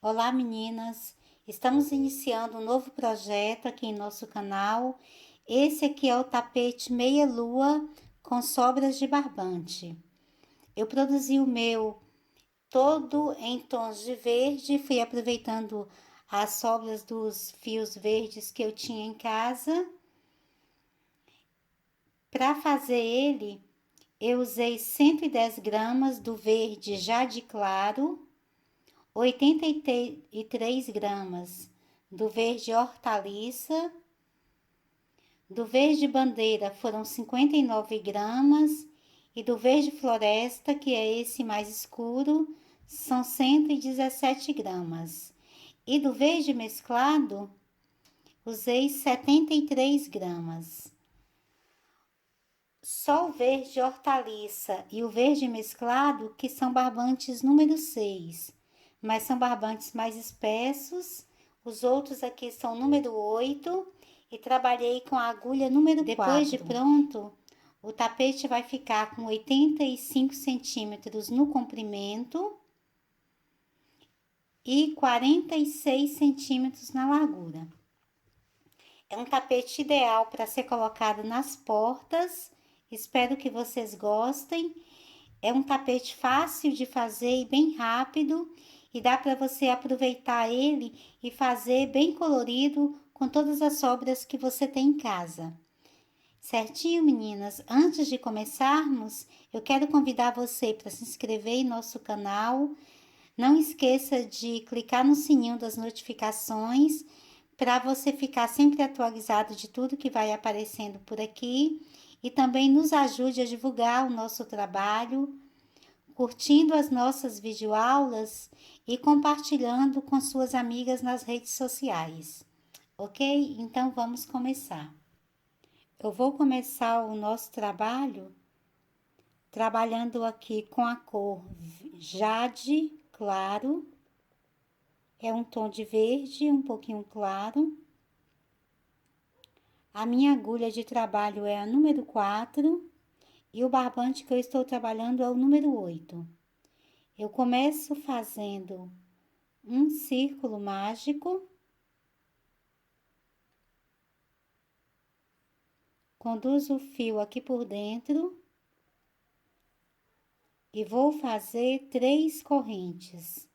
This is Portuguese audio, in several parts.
Olá meninas, estamos iniciando um novo projeto aqui em nosso canal. Esse aqui é o tapete meia lua com sobras de barbante. Eu produzi o meu todo em tons de verde, fui aproveitando as sobras dos fios verdes que eu tinha em casa. Para fazer ele, eu usei 110 gramas do verde jade claro, 83 gramas do verde hortaliça, do verde bandeira foram 59 gramas e do verde floresta, que é esse mais escuro, são 117 gramas. E do verde mesclado, usei 73 gramas. Só o verde hortaliça e o verde mesclado, que são barbantes número 6, mas são barbantes mais espessos. Os outros aqui são número 8 e trabalhei com a agulha número 4. Depois de pronto, o tapete vai ficar com 85 centímetros no comprimento e 46 centímetros na largura. É um tapete ideal para ser colocado nas portas. Espero que vocês gostem. É um tapete fácil de fazer e bem rápido, e dá para você aproveitar ele e fazer bem colorido com todas as sobras que você tem em casa. Certinho, meninas? Antes de começarmos, eu quero convidar você para se inscrever em nosso canal. Não esqueça de clicar no sininho das notificações para você ficar sempre atualizado de tudo que vai aparecendo por aqui, e também nos ajude a divulgar o nosso trabalho, curtindo as nossas videoaulas e compartilhando com suas amigas nas redes sociais. Ok? Então vamos começar. Eu vou começar o nosso trabalho trabalhando aqui com a cor jade claro. É um tom de verde um pouquinho claro. A minha agulha de trabalho é a número 4 e o barbante que eu estou trabalhando é o número 8. Eu começo fazendo um círculo mágico, conduzo o fio aqui por dentro e vou fazer 3 correntes.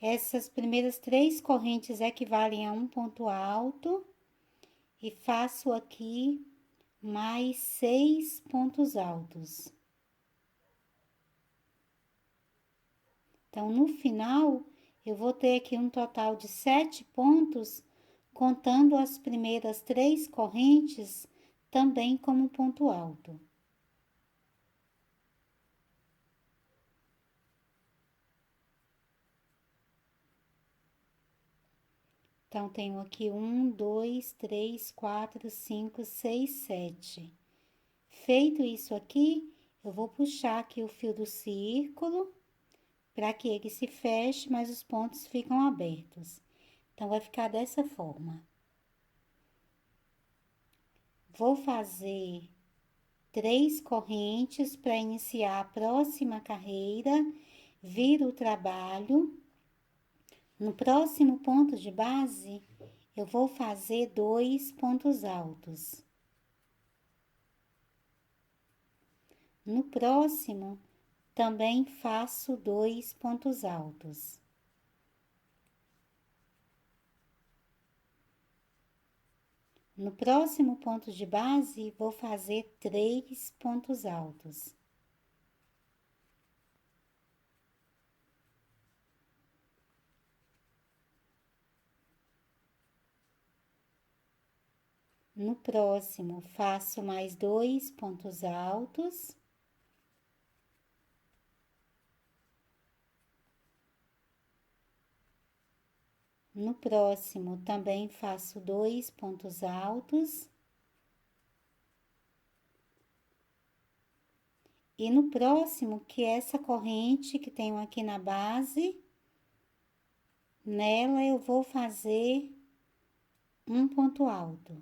Essas primeiras 3 correntes equivalem a um ponto alto e faço aqui mais 6 pontos altos. Então, no final, eu vou ter aqui um total de 7 pontos, contando as primeiras 3 correntes também como ponto alto. Então, tenho aqui 1, 2, 3, 4, 5, 6, 7. Feito isso aqui, eu vou puxar aqui o fio do círculo para que ele se feche, mas os pontos ficam abertos. Então, vai ficar dessa forma. Vou fazer 3 correntes para iniciar a próxima carreira, viro o trabalho. No próximo ponto de base, eu vou fazer 2 pontos altos. No próximo, também faço 2 pontos altos. No próximo ponto de base, vou fazer 3 pontos altos. No próximo, faço mais 2 pontos altos. No próximo, também faço 2 pontos altos. E no próximo, que é essa corrente que tenho aqui na base, nela eu vou fazer um ponto alto.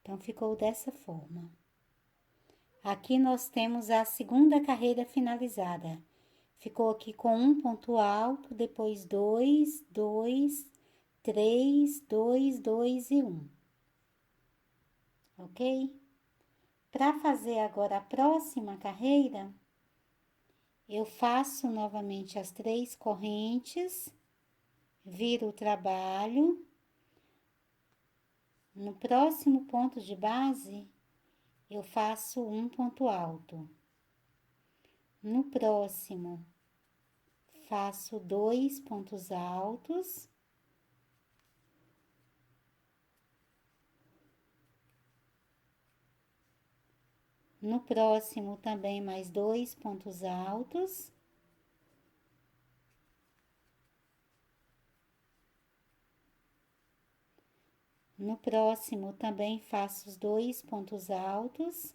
Então, ficou dessa forma. Aqui nós temos a segunda carreira finalizada. Ficou aqui com um ponto alto, depois 2, 2, 3, 2, 2 e 1. Ok? Para fazer agora a próxima carreira, eu faço novamente as 3 correntes, viro o trabalho. No próximo ponto de base, eu faço um ponto alto. No próximo, faço 2 pontos altos. No próximo, também mais 2 pontos altos. No próximo, também faço os 2 pontos altos.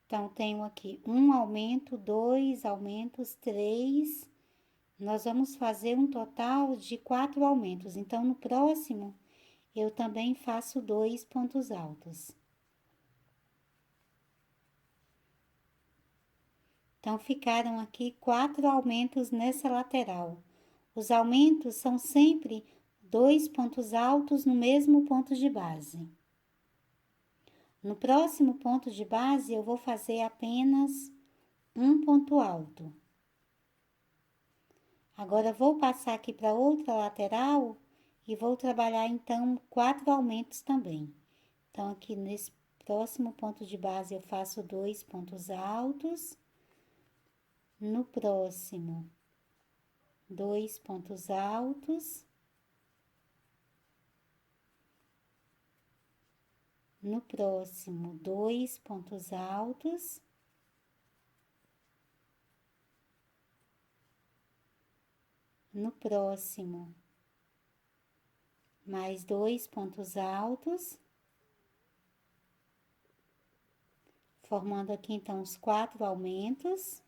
Então, tenho aqui um aumento, 2 aumentos, 3. Nós vamos fazer um total de 4 aumentos. Então, no próximo, eu também faço 2 pontos altos. Então, ficaram aqui 4 aumentos nessa lateral. Os aumentos são sempre 2 pontos altos no mesmo ponto de base. No próximo ponto de base, eu vou fazer apenas um ponto alto. Agora, vou passar aqui para outra lateral e vou trabalhar, então, 4 aumentos também. Então, aqui nesse próximo ponto de base, eu faço 2 pontos altos. No próximo, 2 pontos altos. No próximo, 2 pontos altos. No próximo, mais 2 pontos altos. Formando aqui, então, os 4 aumentos.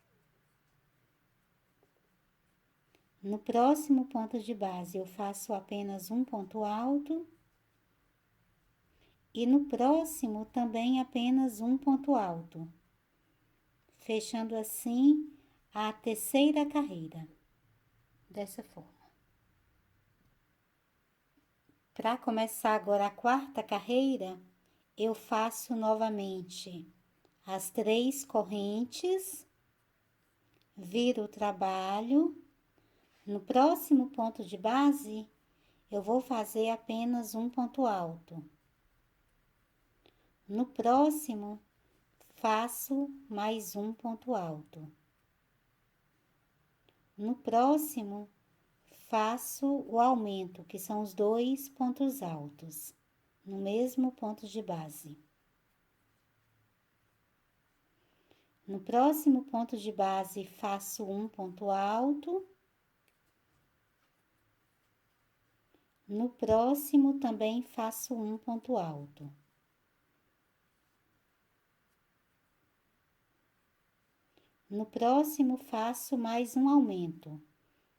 No próximo ponto de base, eu faço apenas um ponto alto. E no próximo, também apenas um ponto alto. Fechando assim a terceira carreira. Dessa forma. Para começar agora a quarta carreira, eu faço novamente as 3 correntes, viro o trabalho. No próximo ponto de base, eu vou fazer apenas um ponto alto. No próximo, faço mais um ponto alto. No próximo, faço o aumento, que são os 2 pontos altos, no mesmo ponto de base. No próximo ponto de base, faço um ponto alto. No próximo, também faço um ponto alto. No próximo, faço mais um aumento,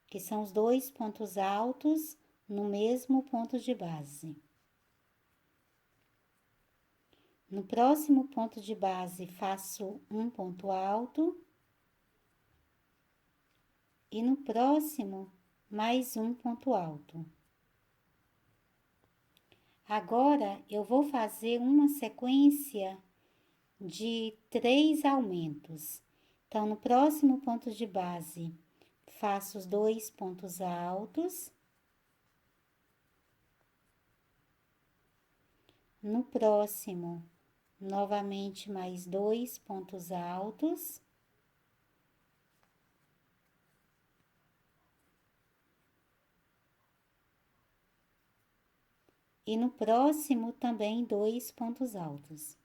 que são os 2 pontos altos no mesmo ponto de base. No próximo ponto de base, faço um ponto alto. E no próximo, mais um ponto alto. Agora, eu vou fazer uma sequência de 3 aumentos. Então, no próximo ponto de base, faço os 2 pontos altos. No próximo, novamente mais 2 pontos altos. E no próximo, também 2 pontos altos.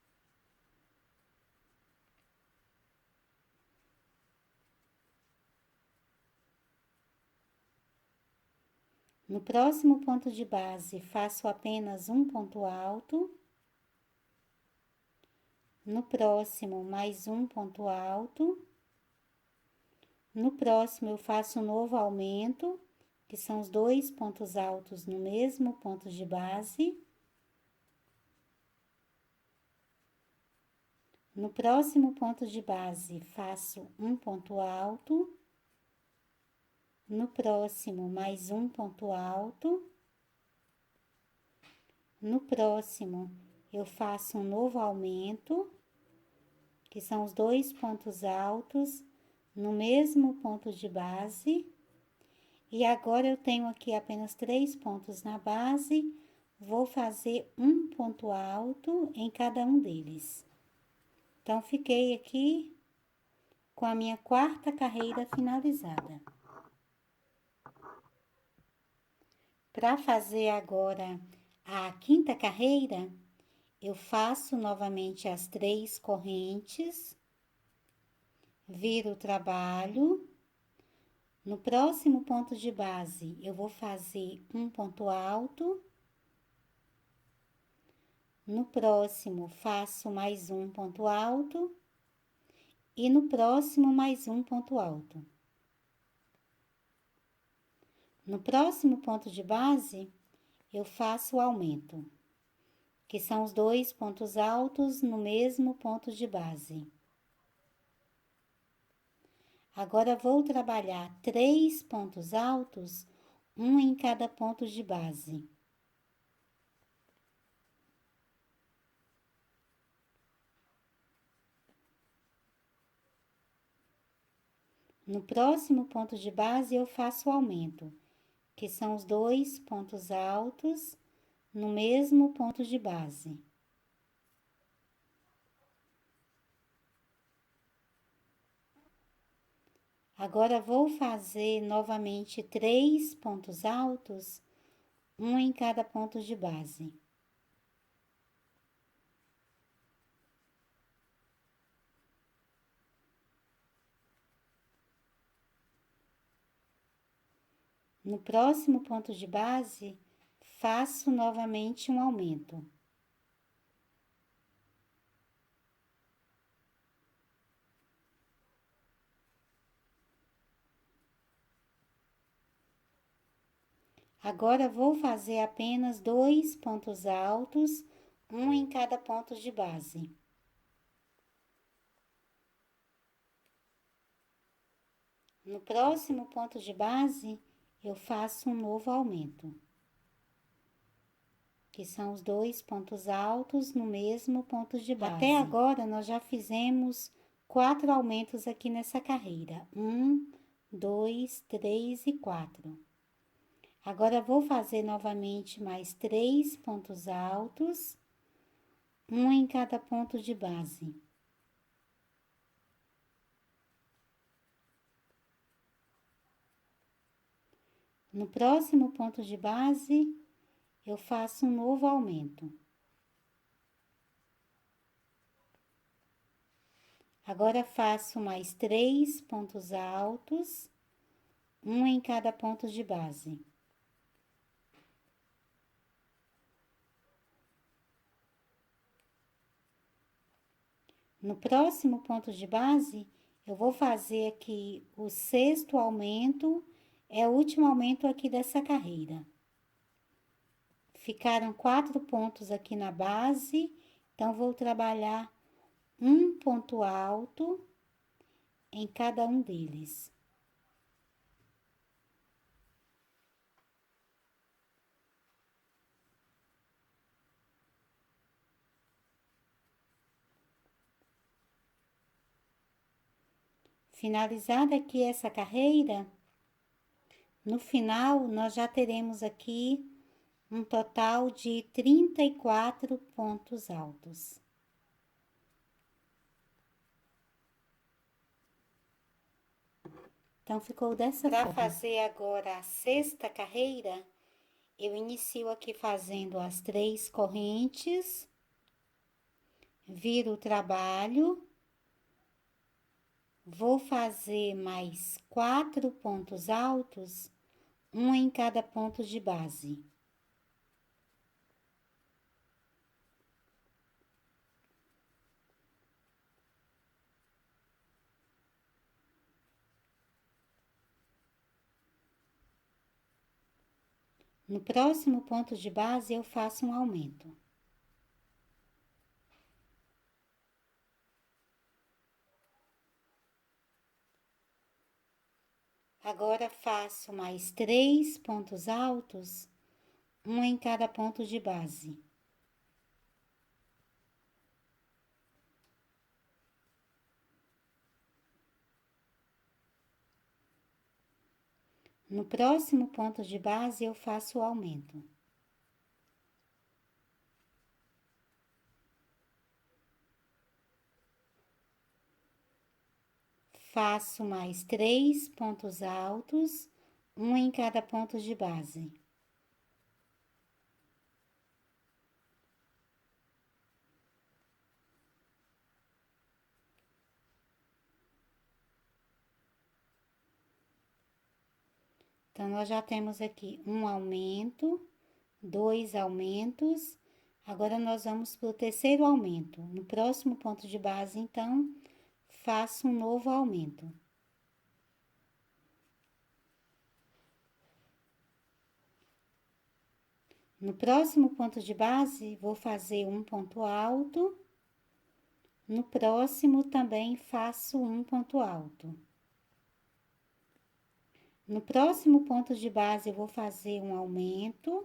No próximo ponto de base, faço apenas um ponto alto. No próximo, mais um ponto alto. No próximo, eu faço um novo aumento, que são os 2 pontos altos no mesmo ponto de base. No próximo ponto de base, faço um ponto alto. No próximo, mais um ponto alto. No próximo, eu faço um novo aumento, que são os 2 pontos altos no mesmo ponto de base. E agora, eu tenho aqui apenas 3 pontos na base, vou fazer um ponto alto em cada um deles. Então, fiquei aqui com a minha quarta carreira finalizada. Para fazer agora a quinta carreira, eu faço novamente as 3 correntes, viro o trabalho. No próximo ponto de base, eu vou fazer um ponto alto. No próximo, faço mais um ponto alto. E no próximo, mais um ponto alto. No próximo ponto de base, eu faço o aumento, que são os 2 pontos altos no mesmo ponto de base. Agora, vou trabalhar 3 pontos altos, um em cada ponto de base. No próximo ponto de base, eu faço o aumento, que são os 2 pontos altos no mesmo ponto de base. Agora, vou fazer novamente 3 pontos altos, um em cada ponto de base. No próximo ponto de base, faço novamente um aumento. Agora, vou fazer apenas 2 pontos altos, um em cada ponto de base. No próximo ponto de base, eu faço um novo aumento, que são os 2 pontos altos no mesmo ponto de base. Até agora, nós já fizemos 4 aumentos aqui nessa carreira. 1, 2, 3 e 4. Agora, vou fazer novamente mais 3 pontos altos, um em cada ponto de base. No próximo ponto de base, eu faço um novo aumento. Agora, faço mais 3 pontos altos, um em cada ponto de base. No próximo ponto de base, eu vou fazer aqui o 6º aumento, é o último aumento aqui dessa carreira. Ficaram 4 pontos aqui na base, então, vou trabalhar um ponto alto em cada um deles. Finalizada aqui essa carreira, no final, nós já teremos aqui um total de 34 pontos altos. Então, ficou dessa forma. Para fazer agora a 6ª carreira, eu inicio aqui fazendo as 3 correntes, viro o trabalho, vou fazer mais 4 pontos altos, um em cada ponto de base. No próximo ponto de base, eu faço um aumento. Agora, faço mais 3 pontos altos, um em cada ponto de base. No próximo ponto de base, eu faço o aumento. Faço mais 3 pontos altos, um em cada ponto de base. Então, nós já temos aqui um aumento, 2 aumentos. Agora, nós vamos para o terceiro aumento. No próximo ponto de base, então, faço um novo aumento. No próximo ponto de base, vou fazer um ponto alto. No próximo, também faço um ponto alto. No próximo ponto de base, eu vou fazer um aumento.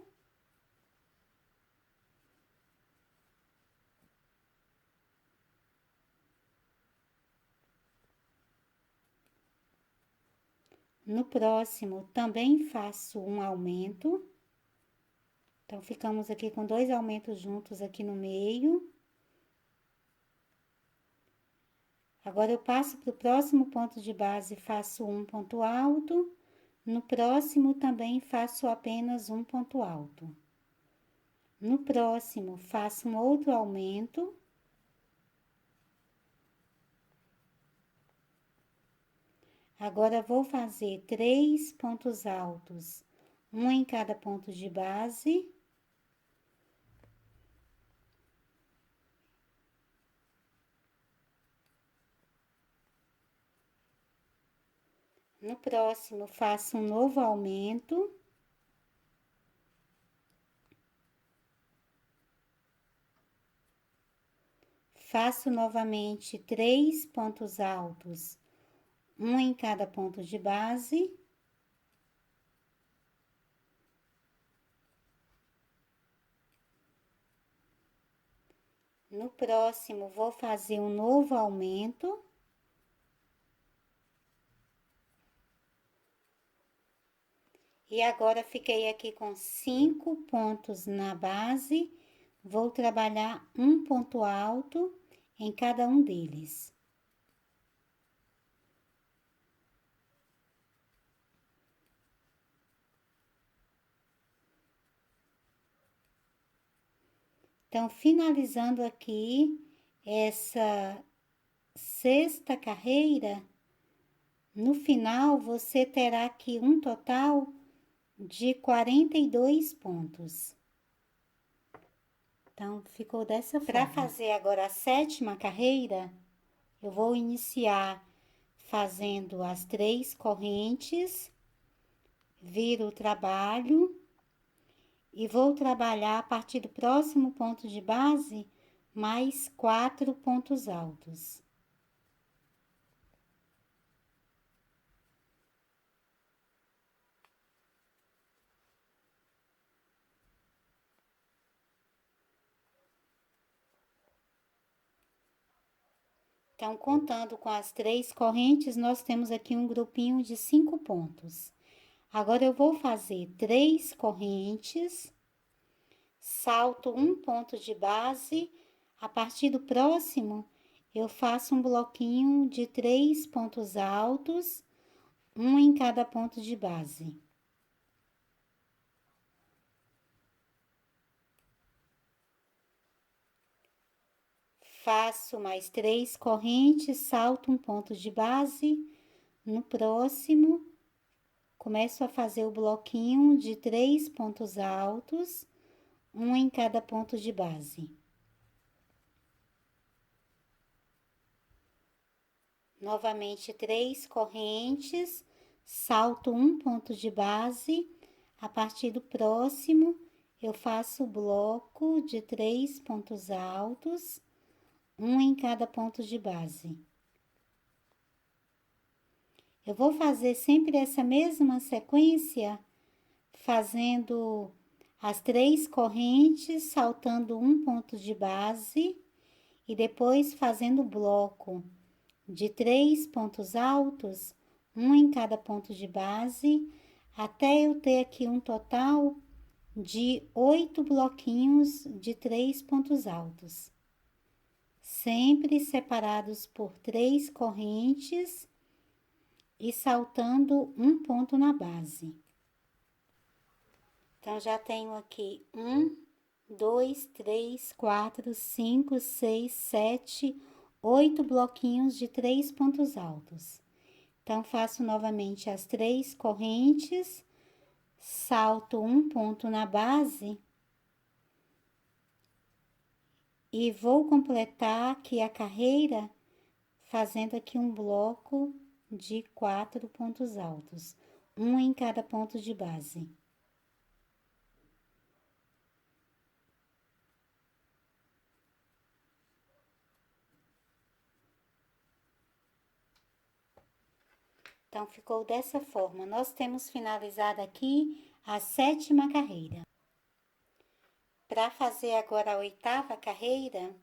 No próximo, também faço um aumento. Então, ficamos aqui com 2 aumentos juntos aqui no meio. Agora, eu passo para o próximo ponto de base e faço um ponto alto. No próximo, também faço apenas um ponto alto. No próximo, faço um outro aumento. Agora, vou fazer 3 pontos altos, um em cada ponto de base. No próximo, faço um novo aumento. Faço novamente 3 pontos altos, um em cada ponto de base. No próximo, vou fazer um novo aumento. E agora, fiquei aqui com 5 pontos na base. Vou trabalhar um ponto alto em cada um deles. Então, finalizando aqui essa sexta carreira, no final, você terá aqui um total de 42 pontos. Então, ficou dessa forma. Para fazer agora a sétima carreira, eu vou iniciar fazendo as 3 correntes, viro o trabalho e vou trabalhar a partir do próximo ponto de base mais 4 pontos altos. Então, contando com as 3 correntes, nós temos aqui um grupinho de 5 pontos. Agora, eu vou fazer 3 correntes, salto um ponto de base, a partir do próximo, eu faço um bloquinho de 3 pontos altos, um em cada ponto de base. Faço mais 3 correntes, salto um ponto de base, no próximo, começo a fazer o bloquinho de 3 pontos altos, um em cada ponto de base. Novamente, 3 correntes, salto um ponto de base, a partir do próximo, eu faço o bloco de 3 pontos altos, um em cada ponto de base. Eu vou fazer sempre essa mesma sequência, fazendo as 3 correntes, saltando um ponto de base e depois fazendo o bloco de 3 pontos altos, um em cada ponto de base, até eu ter aqui um total de 8 bloquinhos de 3 pontos altos. Sempre separados por 3 correntes e saltando um ponto na base. Então, já tenho aqui 1, 2, 3, 4, 5, 6, 7, 8 bloquinhos de 3 pontos altos. Então, faço novamente as 3 correntes, salto um ponto na base e vou completar aqui a carreira fazendo aqui um bloco de 4 pontos altos, um em cada ponto de base. Então, ficou dessa forma. Nós temos finalizado aqui a 7ª carreira. Para fazer agora a 8ª carreira,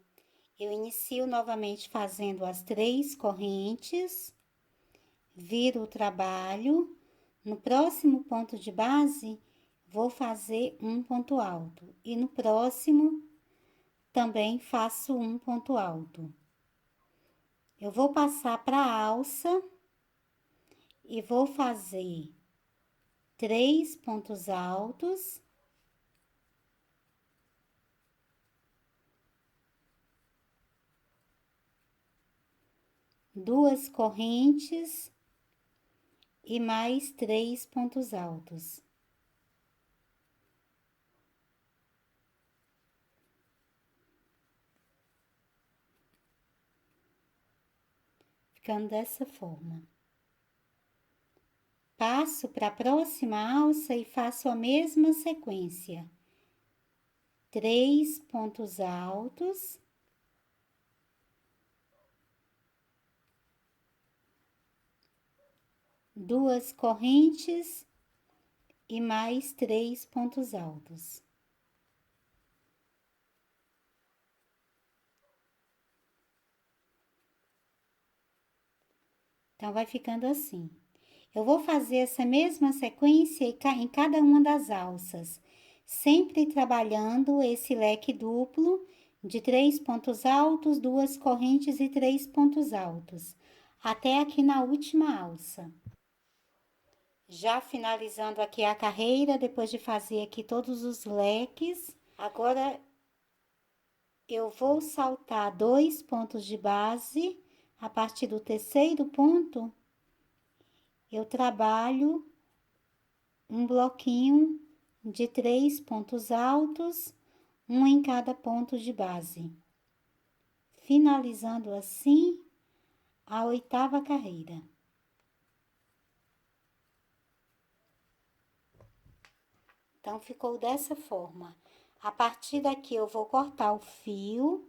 eu inicio novamente fazendo as 3 correntes, viro o trabalho, no próximo ponto de base, vou fazer um ponto alto, e no próximo, também faço um ponto alto. Eu vou passar para a alça e vou fazer 3 pontos altos, duas correntes e mais 3 pontos altos. Ficando dessa forma. Passo para a próxima alça e faço a mesma sequência. 3 pontos altos. Duas correntes e mais 3 pontos altos. Então, vai ficando assim. Eu vou fazer essa mesma sequência em cada uma das alças, sempre trabalhando esse leque duplo de 3 pontos altos, 2 correntes e 3 pontos altos, até aqui na última alça. Já finalizando aqui a carreira, depois de fazer aqui todos os leques, agora eu vou saltar 2 pontos de base, a partir do terceiro ponto, eu trabalho um bloquinho de 3 pontos altos, um em cada ponto de base, finalizando assim a 8ª carreira. Então, ficou dessa forma. A partir daqui, eu vou cortar o fio.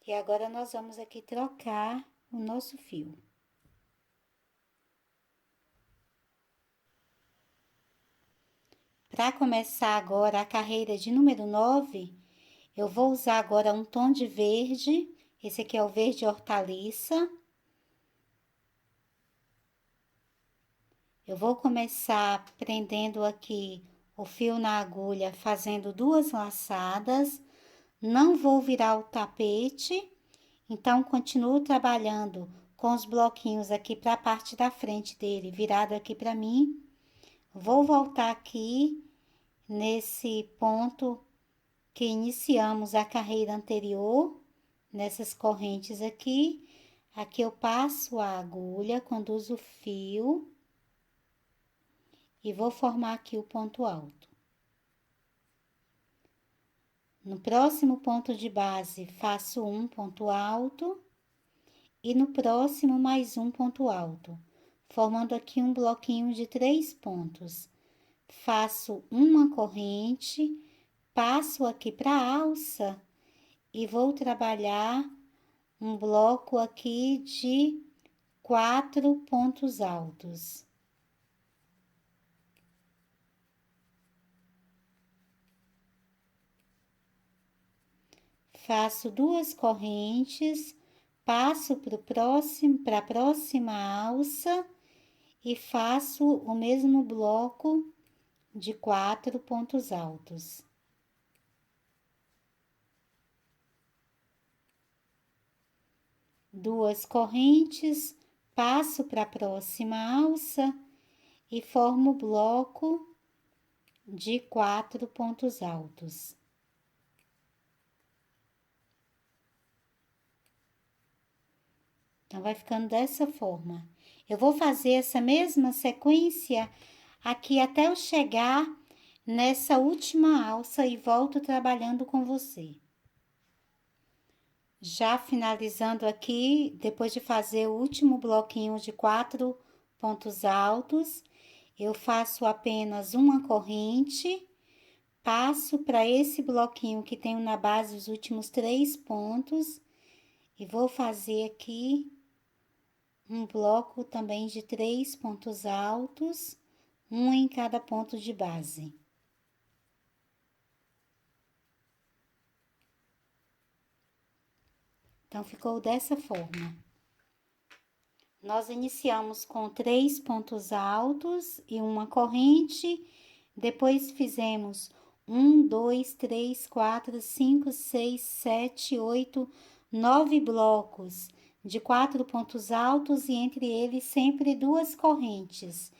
E agora, nós vamos aqui trocar o nosso fio. Para começar agora a carreira de número 9, eu vou usar agora um tom de verde. Esse aqui é o verde hortaliça. Eu vou começar prendendo aqui o fio na agulha, fazendo 2 laçadas. Não vou virar o tapete, então, continuo trabalhando com os bloquinhos aqui para a parte da frente dele, virado aqui para mim. Vou voltar aqui nesse ponto que iniciamos a carreira anterior, nessas correntes aqui. Aqui eu passo a agulha, conduzo o fio e vou formar aqui o ponto alto. No próximo ponto de base, faço um ponto alto e no próximo mais um ponto alto, formando aqui um bloquinho de 3 pontos. Faço uma corrente, passo aqui para a alça e vou trabalhar um bloco aqui de 4 pontos altos. Faço 2 correntes, passo para a próxima alça e faço o mesmo bloco de 4 pontos altos. Duas correntes, passo para a próxima alça e formo o bloco de 4 pontos altos. Então, vai ficando dessa forma. Eu vou fazer essa mesma sequência aqui até eu chegar nessa última alça e volto trabalhando com você. Já finalizando aqui, depois de fazer o último bloquinho de 4 pontos altos, eu faço apenas uma corrente, passo para esse bloquinho que tenho na base os últimos 3 pontos e vou fazer aqui um bloco também de 3 pontos altos, um em cada ponto de base. Então, ficou dessa forma. Nós iniciamos com 3 pontos altos e uma corrente, depois fizemos 1, 2, 3, 4, 5, 6, 7, 8, 9 blocos de 4 pontos altos e entre eles sempre 2 correntes.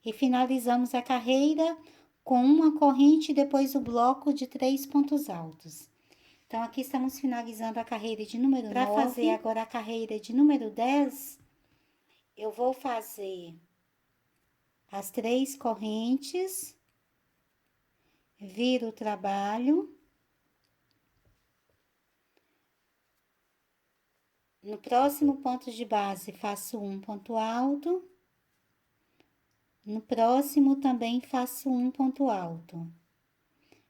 E finalizamos a carreira com uma corrente e depois o bloco de 3 pontos altos. Então, aqui estamos finalizando a carreira de número 9. Para fazer agora a carreira de número 10, eu vou fazer as 3 correntes, viro o trabalho. No próximo ponto de base, faço um ponto alto. No próximo, também faço um ponto alto.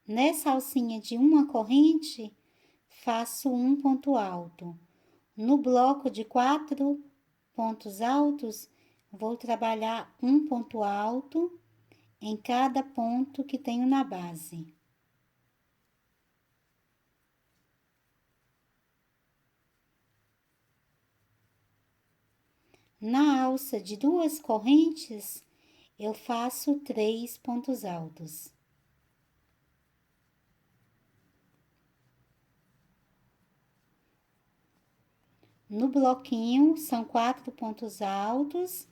Nessa alcinha de uma corrente, faço um ponto alto. No bloco de 4 pontos altos, vou trabalhar um ponto alto em cada ponto que tenho na base. Na alça de 2 correntes, eu faço 3 pontos altos. No bloquinho, são 4 pontos altos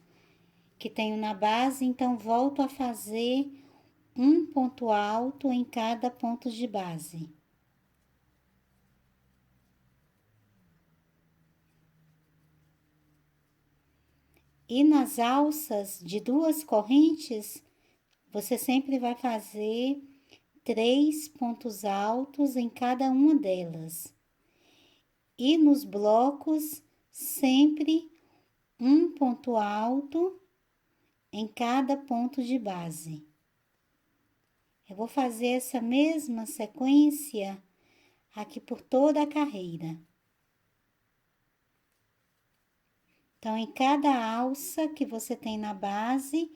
que tenho na base, então, volto a fazer um ponto alto em cada ponto de base. E nas alças de 2 correntes, você sempre vai fazer 3 pontos altos em cada uma delas. E nos blocos, sempre um ponto alto em cada ponto de base. Eu vou fazer essa mesma sequência aqui por toda a carreira. Então, em cada alça que você tem na base,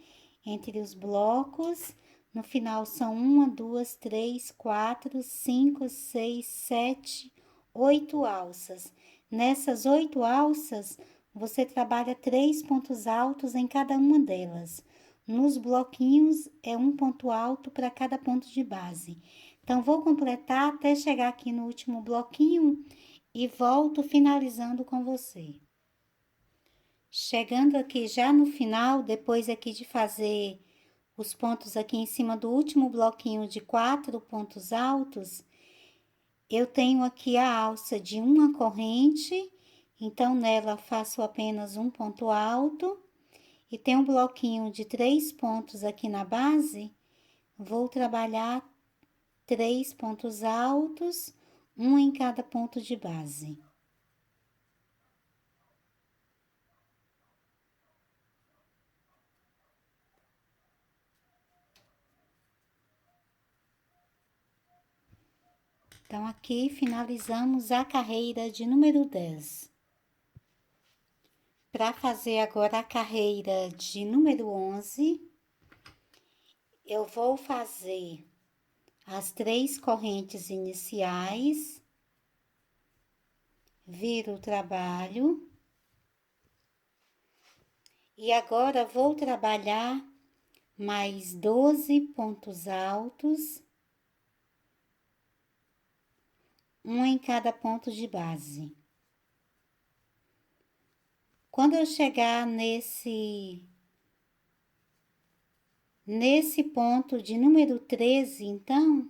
entre os blocos, no final são 1, 2, 3, 4, 5, 6, 7, 8 alças. Nessas 8 alças, você trabalha 3 pontos altos em cada uma delas. Nos bloquinhos, é um ponto alto para cada ponto de base. Então, vou completar até chegar aqui no último bloquinho e volto finalizando com você. Chegando aqui já no final, depois aqui de fazer os pontos aqui em cima do último bloquinho de 4 pontos altos, eu tenho aqui a alça de uma corrente Então, nela, faço apenas um ponto alto e tem um bloquinho de 3 pontos aqui na base. Vou trabalhar 3 pontos altos, um em cada ponto de base. Então, aqui finalizamos a carreira de número 10. Para fazer agora a carreira de número 11, eu vou fazer as 3 correntes iniciais, viro o trabalho, e agora vou trabalhar mais 12 pontos altos, um em cada ponto de base. Quando eu chegar nesse ponto de número 13, então,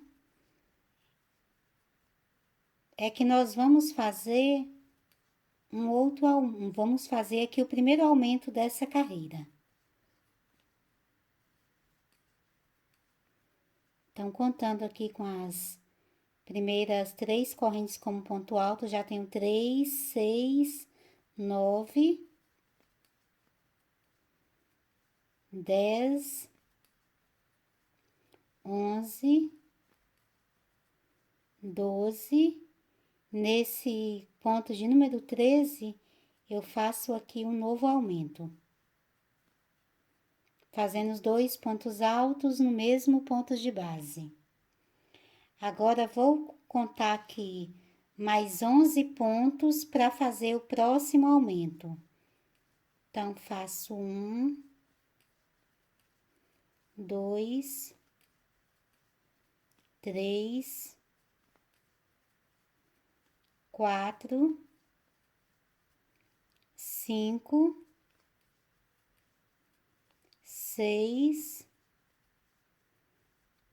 é que nós vamos fazer vamos fazer aqui o primeiro aumento dessa carreira. Então, contando aqui com as primeiras 3 correntes como ponto alto, já tenho 3, 6, 9, 10, 11, 12. Nesse ponto de número 13, eu faço aqui um novo aumento, fazendo os 2 pontos altos no mesmo ponto de base. Agora, vou contar aqui mais 11 pontos para fazer o próximo aumento. Então, faço 1, 2, 3, 4, 5, 6,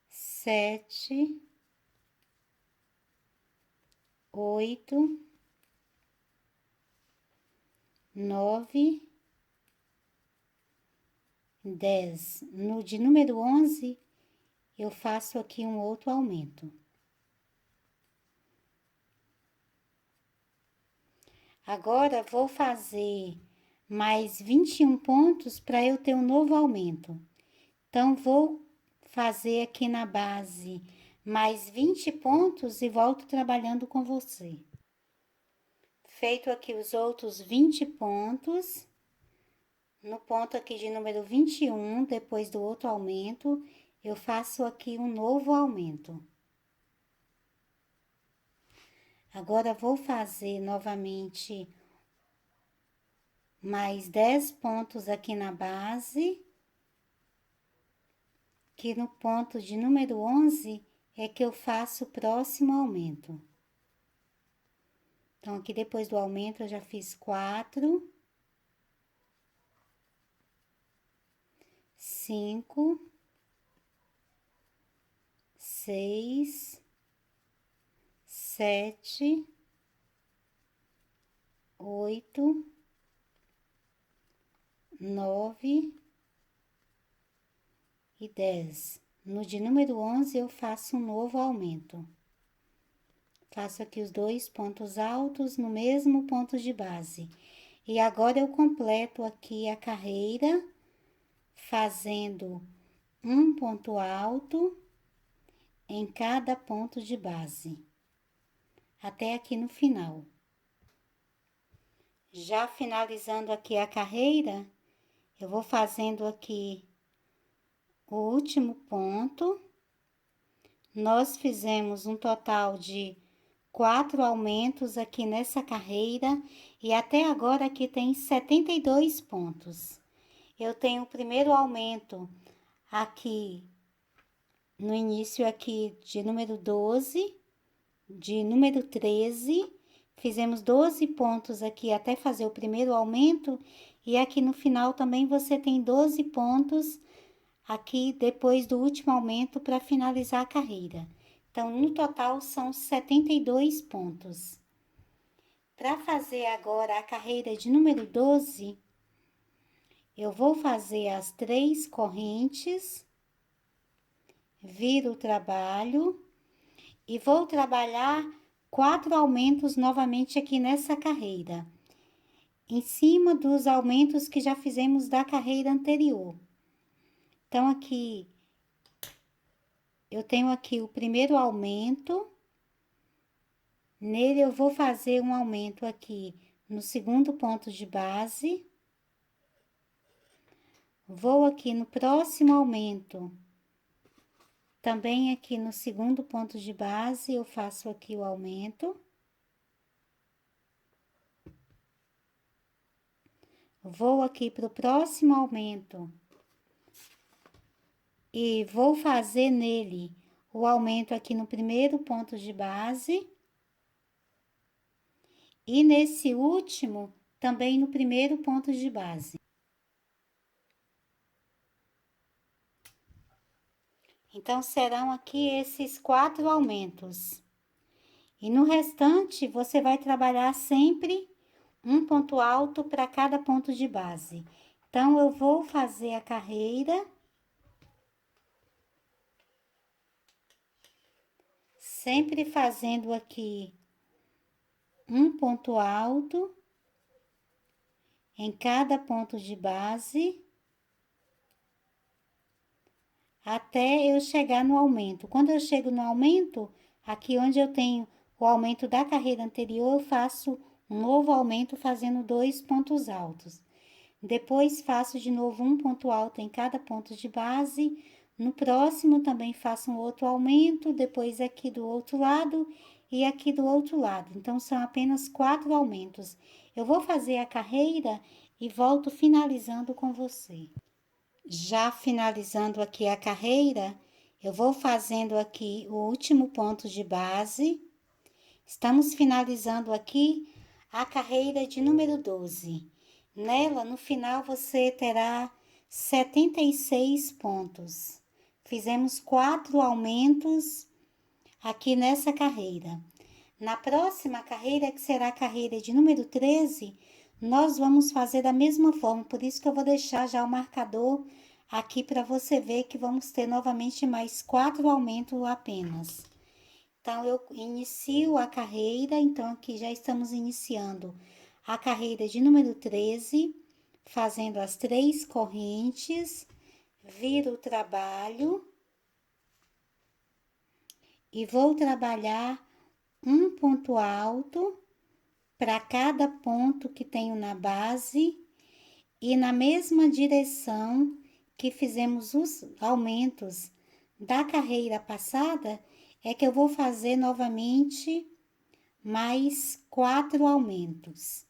7, 8, 9, 10. No de número 11, eu faço aqui um outro aumento. Agora, vou fazer mais 21 pontos para eu ter um novo aumento. Então, vou fazer aqui na base mais 20 pontos e volto trabalhando com você. Feito aqui os outros 20 pontos, no ponto aqui de número 21, depois do outro aumento, eu faço aqui um novo aumento. Agora, vou fazer novamente mais 10 pontos aqui na base, que no ponto de número 11 é que eu faço o próximo aumento. Então, aqui depois do aumento, eu já fiz 4, 5, 6, 7, 8, 9 e 10. No de número 11, eu faço um novo aumento. Faço aqui os 2 pontos altos no mesmo ponto de base. E agora, eu completo aqui a carreira, fazendo um ponto alto em cada ponto de base, até aqui no final. Já finalizando aqui a carreira, eu vou fazendo aqui o último ponto. Nós fizemos um total de 4 aumentos aqui nessa carreira e até agora aqui tem 72 pontos. Eu tenho o primeiro aumento aqui no início aqui de número 12, de número 13, fizemos 12 pontos aqui até fazer o primeiro aumento, e aqui no final também você tem 12 pontos aqui depois do último aumento para finalizar a carreira. Então, no total são 72 pontos. Para fazer agora a carreira de número 12, eu vou fazer as 3 correntes, viro o trabalho e vou trabalhar 4 aumentos novamente aqui nessa carreira, em cima dos aumentos que já fizemos da carreira anterior. Então, aqui, eu tenho aqui o primeiro aumento, nele eu vou fazer um aumento aqui no segundo ponto de base, vou aqui no próximo aumento, também aqui no segundo ponto de base, eu faço aqui o aumento. Vou aqui para o próximo aumento e vou fazer nele o aumento aqui no primeiro ponto de base. E nesse último, também no primeiro ponto de base. Então, serão aqui esses 4 aumentos. E no restante, você vai trabalhar sempre um ponto alto para cada ponto de base. Então, eu vou fazer a carreira, sempre fazendo aqui um ponto alto em cada ponto de base, até eu chegar no aumento. Quando eu chego no aumento, aqui onde eu tenho o aumento da carreira anterior, eu faço um novo aumento fazendo 2 pontos altos. Depois, faço de novo um ponto alto em cada ponto de base. No próximo, também faço um outro aumento, depois aqui do outro lado e aqui do outro lado. Então, são apenas 4 aumentos. Eu vou fazer a carreira e volto finalizando com você. Já finalizando aqui a carreira, eu vou fazendo aqui o último ponto de base. Estamos finalizando aqui a carreira de número 12. Nela, no final, você terá 76 pontos. Fizemos 4 aumentos aqui nessa carreira. Na próxima carreira, que será a carreira de número 13, nós vamos fazer da mesma forma, por isso que eu vou deixar já o marcador aqui para você ver que vamos ter novamente mais 4 aumentos apenas. Então, eu inicio a carreira, então aqui já estamos iniciando a carreira de número 13, fazendo as 3 correntes, viro o trabalho e vou trabalhar um ponto alto para cada ponto que tenho na base e na mesma direção que fizemos os aumentos da carreira passada, é que eu vou fazer novamente mais 4 aumentos.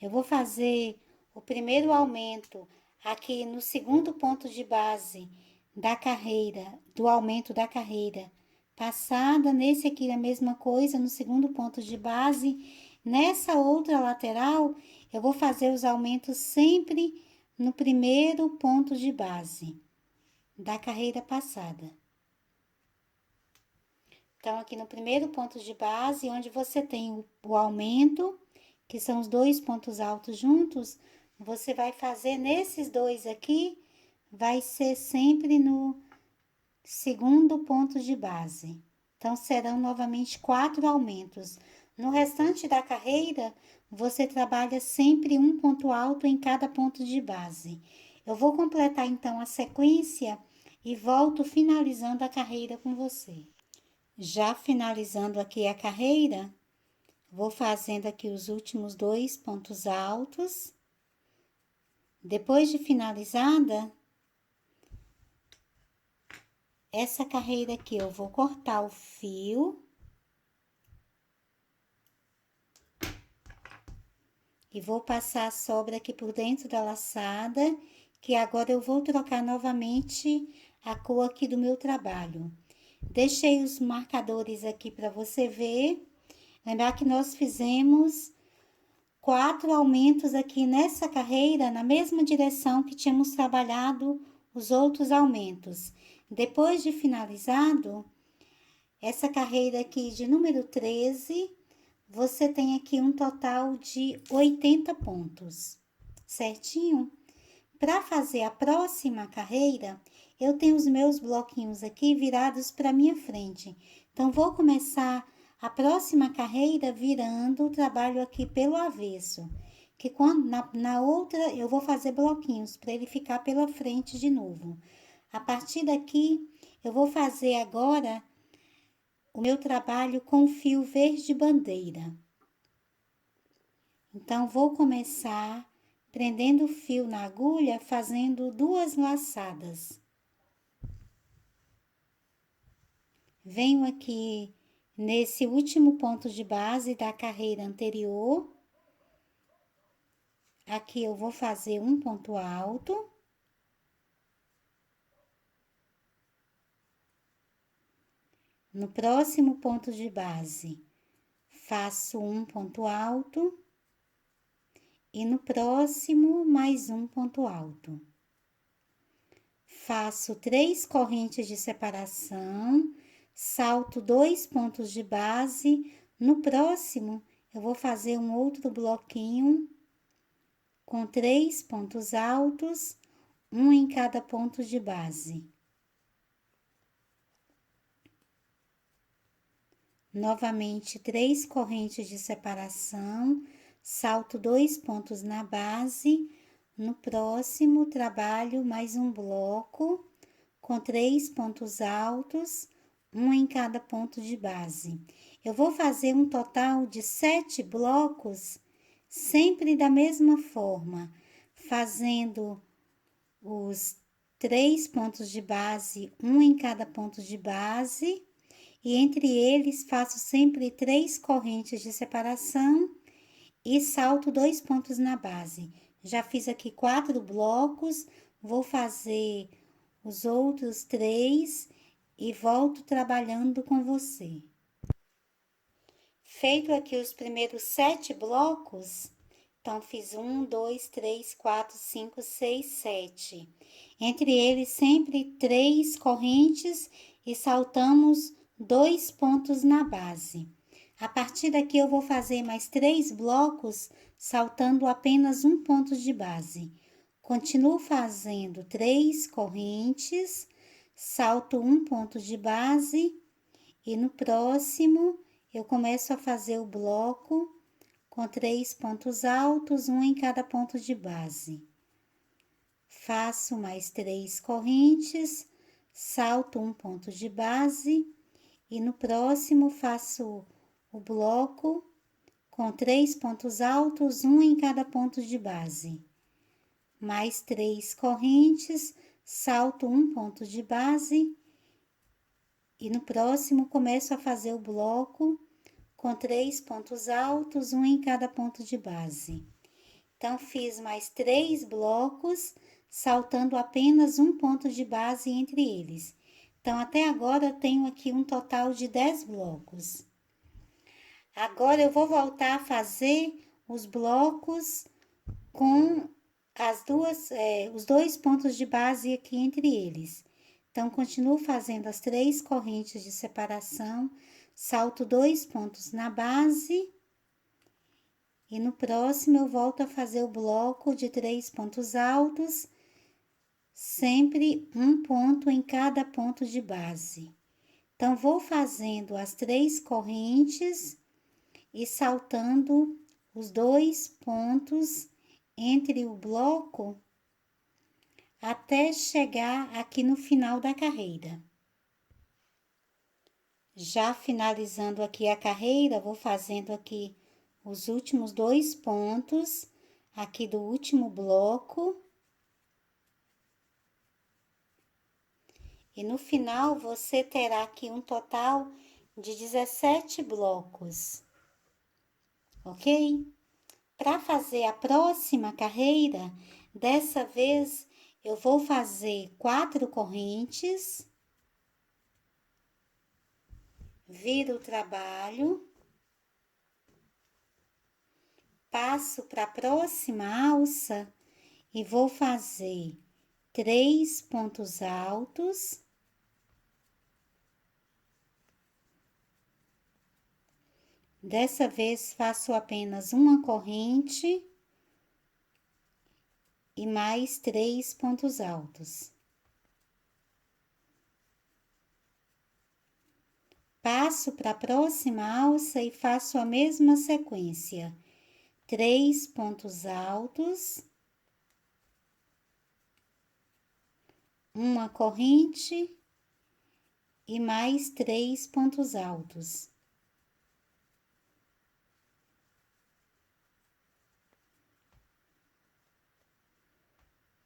Eu vou fazer o primeiro aumento aqui no segundo ponto de base da carreira, do aumento da carreira passada, nesse aqui a mesma coisa, no segundo ponto de base. Nessa outra lateral, eu vou fazer os aumentos sempre no primeiro ponto de base da carreira passada. Então, aqui no primeiro ponto de base, onde você tem o aumento, que são os 2 pontos altos juntos, você vai fazer nesses 2 aqui, vai ser sempre no segundo ponto de base. Então, serão novamente 4 aumentos. No restante da carreira, você trabalha sempre um ponto alto em cada ponto de base. Eu vou completar, então, a sequência e volto finalizando a carreira com você. Já finalizando aqui a carreira, vou fazendo aqui os últimos 2 pontos altos. Depois de finalizada, essa carreira aqui, eu vou cortar o fio. E vou passar a sobra aqui por dentro da laçada, que agora eu vou trocar novamente a cor aqui do meu trabalho. Deixei os marcadores aqui para você ver. Lembrar que nós fizemos 4 aumentos aqui nessa carreira, na mesma direção que tínhamos trabalhado os outros aumentos. Depois de finalizado, essa carreira aqui de número 13, você tem aqui um total de 80 pontos, certinho? Para fazer a próxima carreira, eu tenho os meus bloquinhos aqui virados para minha frente. Então, vou começar a próxima carreira virando o trabalho aqui pelo avesso. Que quando na outra eu vou fazer bloquinhos para ele ficar pela frente de novo. A partir daqui, eu vou fazer agora o meu trabalho com fio verde bandeira. Então, vou começar prendendo o fio na agulha, fazendo 2 laçadas. Venho aqui nesse último ponto de base da carreira anterior. Aqui eu vou fazer um ponto alto. No próximo ponto de base, faço um ponto alto. E no próximo, mais um ponto alto. Faço 3 correntes de separação, salto 2 pontos de base. No próximo, eu vou fazer um outro bloquinho com 3 pontos altos, um em cada ponto de base. Novamente, 3 correntes de separação, salto 2 pontos na base. No próximo, trabalho mais um bloco com 3 pontos altos, um em cada ponto de base. Eu vou fazer um total de 7 blocos, sempre da mesma forma, fazendo os 3 pontos de base, um em cada ponto de base, e entre eles faço sempre 3 correntes de separação e salto 2 pontos na base. Já fiz aqui 4 blocos, vou fazer os outros 3 e volto trabalhando com você. Feito aqui os primeiros 7 blocos, então fiz 1, 2, 3, 4, 5, 6, 7. Entre eles sempre 3 correntes e saltamos 2 pontos na base. A partir daqui eu vou fazer mais 3 blocos, saltando apenas um ponto de base. Continuo fazendo 3 correntes, salto um ponto de base e no próximo eu começo a fazer o bloco com 3 pontos altos, um em cada ponto de base. Faço mais 3 correntes, salto um ponto de base e no próximo faço o bloco com 3 pontos altos, um em cada ponto de base. Mais 3 correntes, salto um ponto de base e no próximo começo a fazer o bloco com 3 pontos altos, um em cada ponto de base. Então, fiz mais 3 blocos, saltando apenas um ponto de base entre eles. Então, até agora, eu tenho aqui um total de 10 blocos. Agora, eu vou voltar a fazer os blocos com os 2 pontos de base aqui entre eles. Então, continuo fazendo as 3 correntes de separação, salto 2 pontos na base e no próximo eu volto a fazer o bloco de 3 pontos altos, sempre um ponto em cada ponto de base. Então, vou fazendo as 3 correntes e saltando os 2 pontos entre o bloco até chegar aqui no final da carreira. Já finalizando aqui a carreira, vou fazendo aqui os últimos 2 pontos aqui do último bloco. E no final, você terá aqui um total de 17 blocos, ok? Para fazer a próxima carreira, dessa vez eu vou fazer 4 correntes, viro o trabalho, passo para a próxima alça e vou fazer 3 pontos altos, Dessa vez, faço apenas uma corrente e mais 3 pontos altos. Passo para a próxima alça e faço a mesma sequência. 3 pontos altos, uma corrente e mais 3 pontos altos.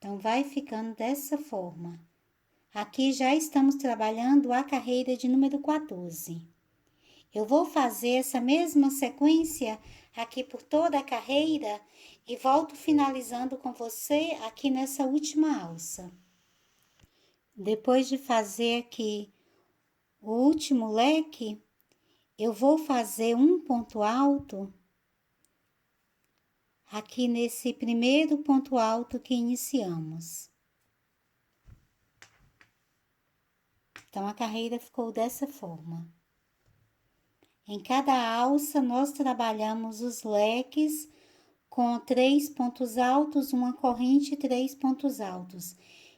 Então, vai ficando dessa forma. Aqui já estamos trabalhando a carreira de número 14. Eu vou fazer essa mesma sequência aqui por toda a carreira e volto finalizando com você aqui nessa última alça. Depois de fazer aqui o último leque, eu vou fazer um ponto alto aqui nesse primeiro ponto alto que iniciamos. Então, a carreira ficou dessa forma. Em cada alça, nós trabalhamos os leques com 3 pontos altos, uma corrente e 3 pontos altos.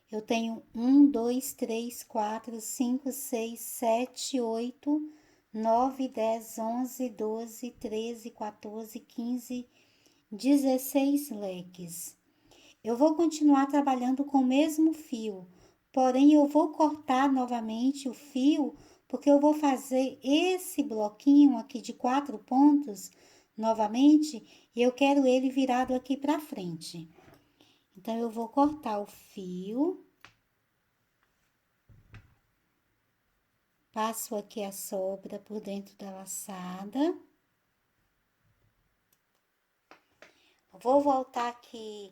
Eu tenho 1, 2, 3, 4, 5, 6, 7, 8, 9, 10, 11, 12, 13, 14, 15, 16 leques. Eu vou continuar trabalhando com o mesmo fio, porém eu vou cortar novamente o fio, porque eu vou fazer esse bloquinho aqui de 4 pontos novamente, e eu quero ele virado aqui pra frente. Então, eu vou cortar o fio, passo aqui a sobra por dentro da laçada. Vou voltar aqui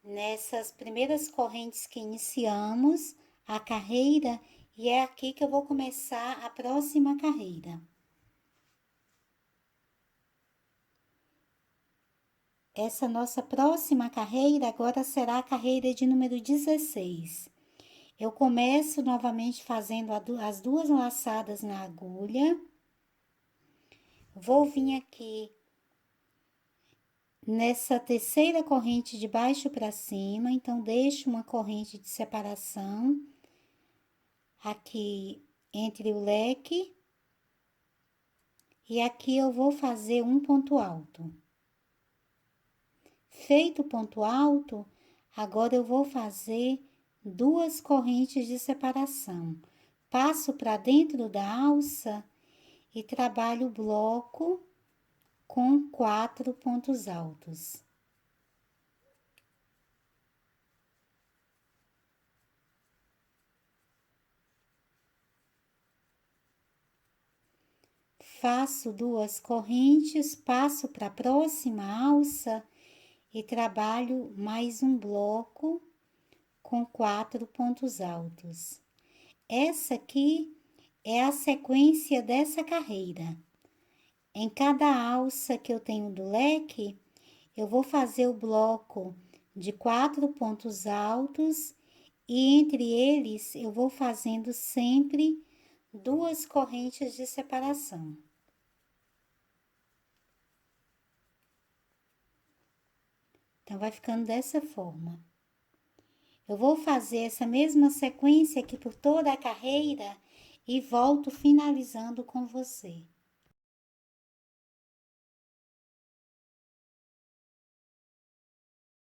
nessas primeiras correntes que iniciamos a carreira, e é aqui que eu vou começar a próxima carreira. Essa nossa próxima carreira agora será a carreira de número 16. Eu começo novamente fazendo as duas laçadas na agulha. Vou vir aqui nessa terceira corrente de baixo para cima, então deixo uma corrente de separação aqui entre o leque, e aqui eu vou fazer um ponto alto. Feito o ponto alto, agora eu vou fazer 2 correntes de separação. Passo para dentro da alça e trabalho o bloco com 4 pontos altos. Faço 2 correntes, passo para a próxima alça e trabalho mais um bloco com 4 pontos altos. Essa aqui é a sequência dessa carreira. Em cada alça que eu tenho do leque, eu vou fazer o bloco de 4 pontos altos e entre eles eu vou fazendo sempre 2 correntes de separação. Então, vai ficando dessa forma. Eu vou fazer essa mesma sequência aqui por toda a carreira e volto finalizando com você.